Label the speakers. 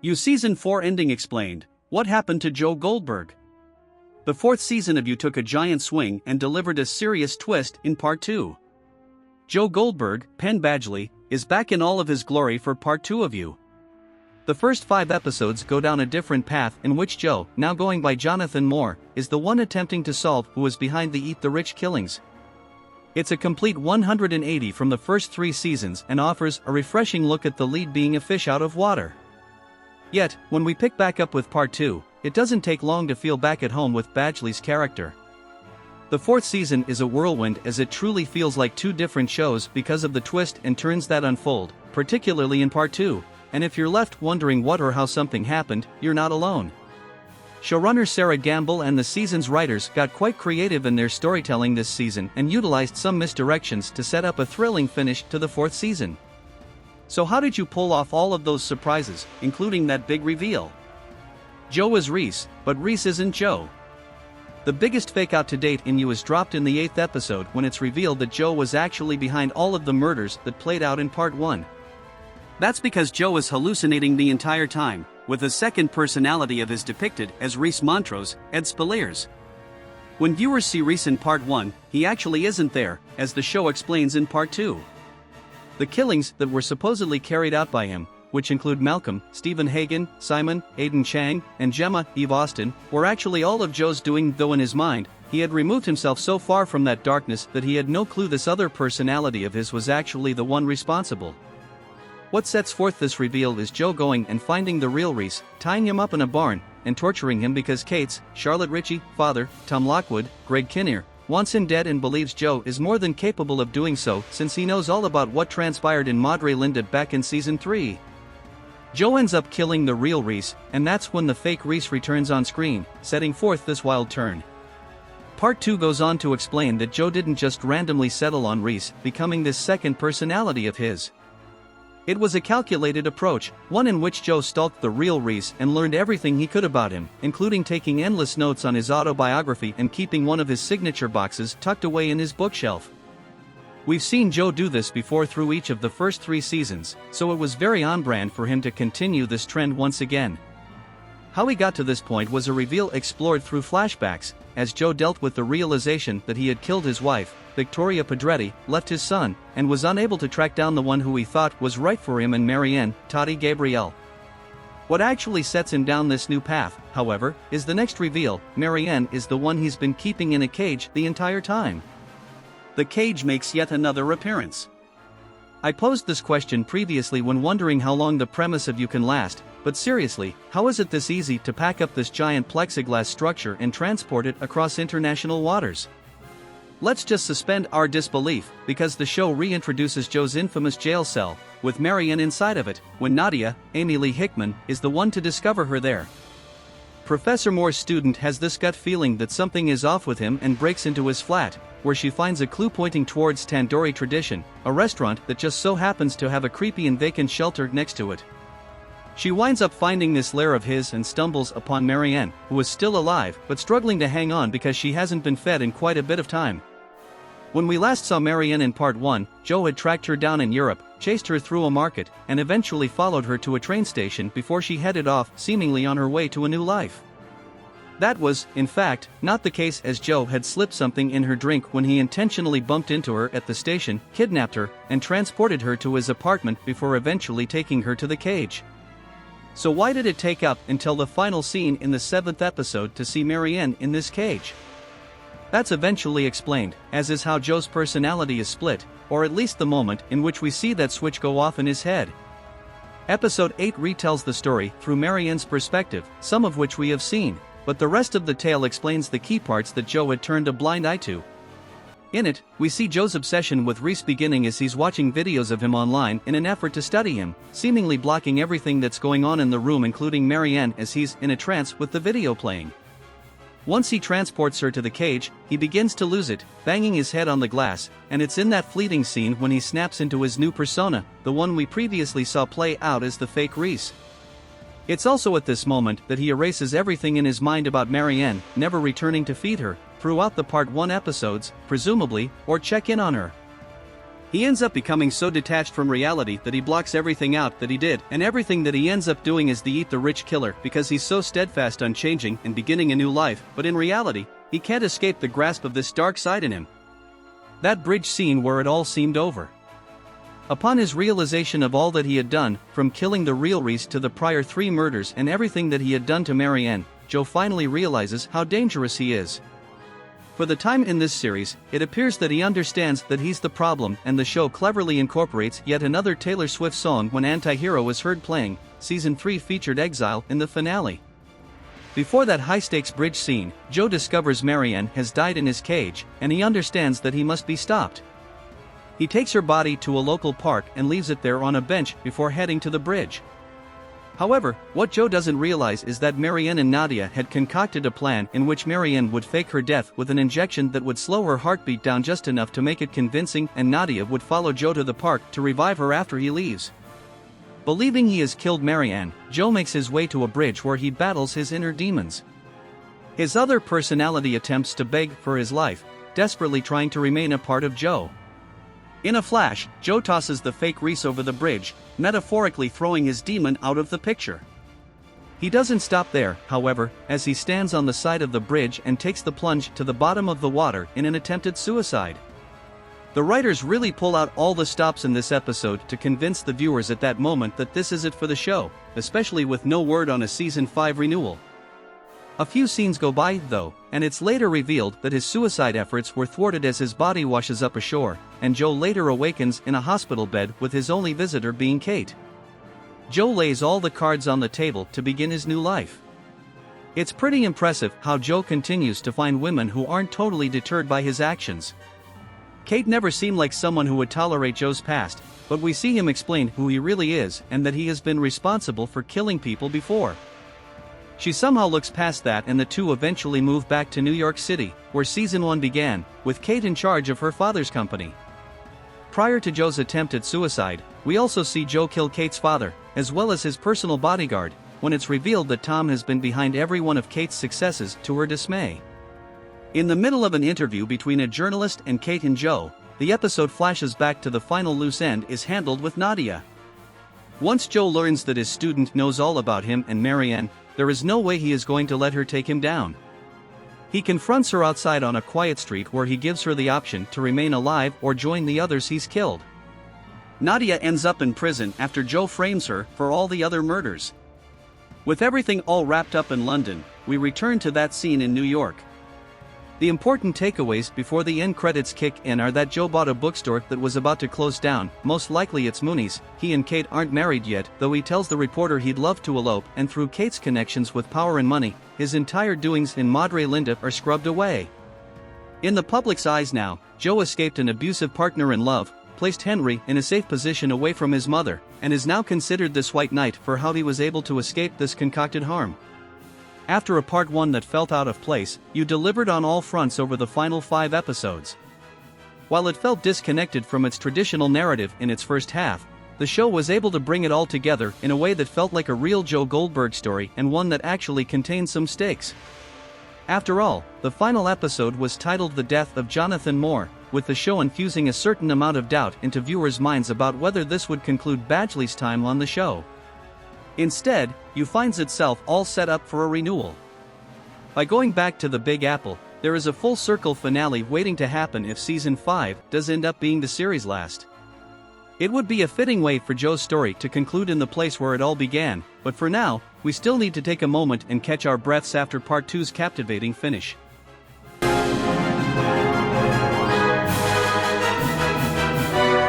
Speaker 1: You Season 4 ending explained. What happened to Joe Goldberg? The fourth season of You took a giant swing and delivered a serious twist in Part 2. Joe Goldberg, Penn Badgley, is back in all of his glory for Part 2 of You. The first 5 episodes go down a different path in which Joe, now going by Jonathan Moore, is the one attempting to solve who is behind the Eat the Rich killings. It's a complete 180 from the first 3 seasons and offers a refreshing look at the lead being a fish out of water. Yet, when we pick back up with Part 2, it doesn't take long to feel back at home with Badgley's character. The fourth season is a whirlwind as it truly feels like 2 different shows because of the twists and turns that unfold, particularly in Part 2, and if you're left wondering what or how something happened, you're not alone. Showrunner Sarah Gamble and the season's writers got quite creative in their storytelling this season and utilized some misdirections to set up a thrilling finish to the fourth season. So how did you pull off all of those surprises, including that big reveal? Joe is Reese, but Reese isn't Joe. The biggest fake out to date in You is dropped in the 8th episode when it's revealed that Joe was actually behind all of the murders that played out in Part 1. That's because Joe is hallucinating the entire time, with a second personality of his depicted as Reese Montrose, Ed Spaliers. When viewers see Reese in Part 1, he actually isn't there, as the show explains in Part 2. The killings that were supposedly carried out by him, which include Malcolm, Stephen Hagen, Simon, Aidan Chang, and Gemma, Eve Austin, were actually all of Joe's doing, though in his mind, he had removed himself so far from that darkness that he had no clue this other personality of his was actually the one responsible. What sets forth this reveal is Joe going and finding the real Reese, tying him up in a barn, and torturing him because Kate's, Charlotte Ritchie, father, Tom Lockwood, Greg Kinnear, wants him dead and believes Joe is more than capable of doing so since he knows all about what transpired in Madre Linda back in Season 3. Joe ends up killing the real Reese, and that's when the fake Reese returns on screen, setting forth this wild turn. Part 2 goes on to explain that Joe didn't just randomly settle on Reese, becoming this second personality of his. It was a calculated approach, one in which Joe stalked the real Reese and learned everything he could about him, including taking endless notes on his autobiography and keeping one of his signature boxes tucked away in his bookshelf. We've seen Joe do this before through each of the first 3 seasons, so it was very on brand for him to continue this trend once again. How he got to this point was a reveal explored through flashbacks, as Joe dealt with the realization that he had killed his wife, Victoria Pedretti, left his son, and was unable to track down the one who he thought was right for him in Marianne, Tati Gabrielle. What actually sets him down this new path, however, is the next reveal: Marianne is the one he's been keeping in a cage the entire time. The cage makes yet another appearance. I posed this question previously when wondering how long the premise of You can last, but seriously, how is it this easy to pack up this giant plexiglass structure and transport it across international waters? Let's just suspend our disbelief, because the show reintroduces Joe's infamous jail cell, with Marianne inside of it, when Nadia, Amy Lee Hickman, is the one to discover her there. Professor Moore's student has this gut feeling that something is off with him and breaks into his flat, where she finds a clue pointing towards Tandoori Tradition, a restaurant that just so happens to have a creepy and vacant shelter next to it. She winds up finding this lair of his and stumbles upon Marianne, who is still alive but struggling to hang on because she hasn't been fed in quite a bit of time. When we last saw Marianne in Part 1, Joe had tracked her down in Europe, chased her through a market, and eventually followed her to a train station before she headed off, seemingly on her way to a new life. That was, in fact, not the case, as Joe had slipped something in her drink when he intentionally bumped into her at the station, kidnapped her, and transported her to his apartment before eventually taking her to the cage. So why did it take up until the final scene in the 7th episode to see Marianne in this cage? That's eventually explained, as is how Joe's personality is split, or at least the moment in which we see that switch go off in his head. Episode 8 retells the story through Marianne's perspective, some of which we have seen, but the rest of the tale explains the key parts that Joe had turned a blind eye to. In it, we see Joe's obsession with Reese beginning as he's watching videos of him online in an effort to study him, seemingly blocking everything that's going on in the room, including Marianne, as he's in a trance with the video playing. Once he transports her to the cage, he begins to lose it, banging his head on the glass, and it's in that fleeting scene when he snaps into his new persona, the one we previously saw play out as the fake Reese. It's also at this moment that he erases everything in his mind about Marianne, never returning to feed her, throughout the Part 1 episodes, presumably, or check in on her. He ends up becoming so detached from reality that he blocks everything out that he did, and everything that he ends up doing is the eat the rich killer because he's so steadfast on changing and beginning a new life, but in reality, he can't escape the grasp of this dark side in him. That bridge scene where it all seemed over. Upon his realization of all that he had done, from killing the real Reese to the prior 3 murders and everything that he had done to Marianne, Joe finally realizes how dangerous he is. For the time in this series, it appears that he understands that he's the problem, and the show cleverly incorporates yet another Taylor Swift song when Anti-Hero is heard playing. Season 3 featured Exile in the finale. Before that high-stakes bridge scene, Joe discovers Marianne has died in his cage, and he understands that he must be stopped. He takes her body to a local park and leaves it there on a bench before heading to the bridge. However, what Joe doesn't realize is that Marianne and Nadia had concocted a plan in which Marianne would fake her death with an injection that would slow her heartbeat down just enough to make it convincing, and Nadia would follow Joe to the park to revive her after he leaves. Believing he has killed Marianne, Joe makes his way to a bridge where he battles his inner demons. His other personality attempts to beg for his life, desperately trying to remain a part of Joe. In a flash, Joe tosses the fake Reese over the bridge, metaphorically throwing his demon out of the picture. He doesn't stop there, however, as he stands on the side of the bridge and takes the plunge to the bottom of the water in an attempted suicide. The writers really pull out all the stops in this episode to convince the viewers at that moment that this is it for the show, especially with no word on a Season 5 renewal. A few scenes go by, though, and it's later revealed that his suicide efforts were thwarted as his body washes up ashore, and Joe later awakens in a hospital bed with his only visitor being Kate. Joe lays all the cards on the table to begin his new life. It's pretty impressive how Joe continues to find women who aren't totally deterred by his actions. Kate never seemed like someone who would tolerate Joe's past, but we see him explain who he really is and that he has been responsible for killing people before. She somehow looks past that, and the two eventually move back to New York City, where Season 1 began, with Kate in charge of her father's company. Prior to Joe's attempt at suicide, we also see Joe kill Kate's father, as well as his personal bodyguard, when it's revealed that Tom has been behind every one of Kate's successes, to her dismay. In the middle of an interview between a journalist and Kate and Joe, the episode flashes back to the final loose end is handled with Nadia. Once Joe learns that his student knows all about him and Marianne, there is no way he is going to let her take him down. He confronts her outside on a quiet street where he gives her the option to remain alive or join the others he's killed. Nadia ends up in prison after Joe frames her for all the other murders. With everything all wrapped up in London, we return to that scene in New York. The important takeaways before the end credits kick in are that Joe bought a bookstore that was about to close down, most likely it's Moonies. He and Kate aren't married yet, though he tells the reporter he'd love to elope, and through Kate's connections with power and money, his entire doings in Madre Linda are scrubbed away. In the public's eyes now, Joe escaped an abusive partner in love, placed Henry in a safe position away from his mother, and is now considered this white knight for how he was able to escape this concocted harm. After a part 1 that felt out of place, you delivered on all fronts over the final 5 episodes. While it felt disconnected from its traditional narrative in its first half, the show was able to bring it all together in a way that felt like a real Joe Goldberg story, and one that actually contained some stakes. After all, the final episode was titled The Death of Jonathan Moore, with the show infusing a certain amount of doubt into viewers' minds about whether this would conclude Badgley's time on the show. Instead, you finds itself all set up for a renewal. By going back to the Big Apple, there is a full circle finale waiting to happen if Season 5 does end up being the series' last. It would be a fitting way for Joe's story to conclude in the place where it all began, but for now, we still need to take a moment and catch our breaths after Part 2's captivating finish.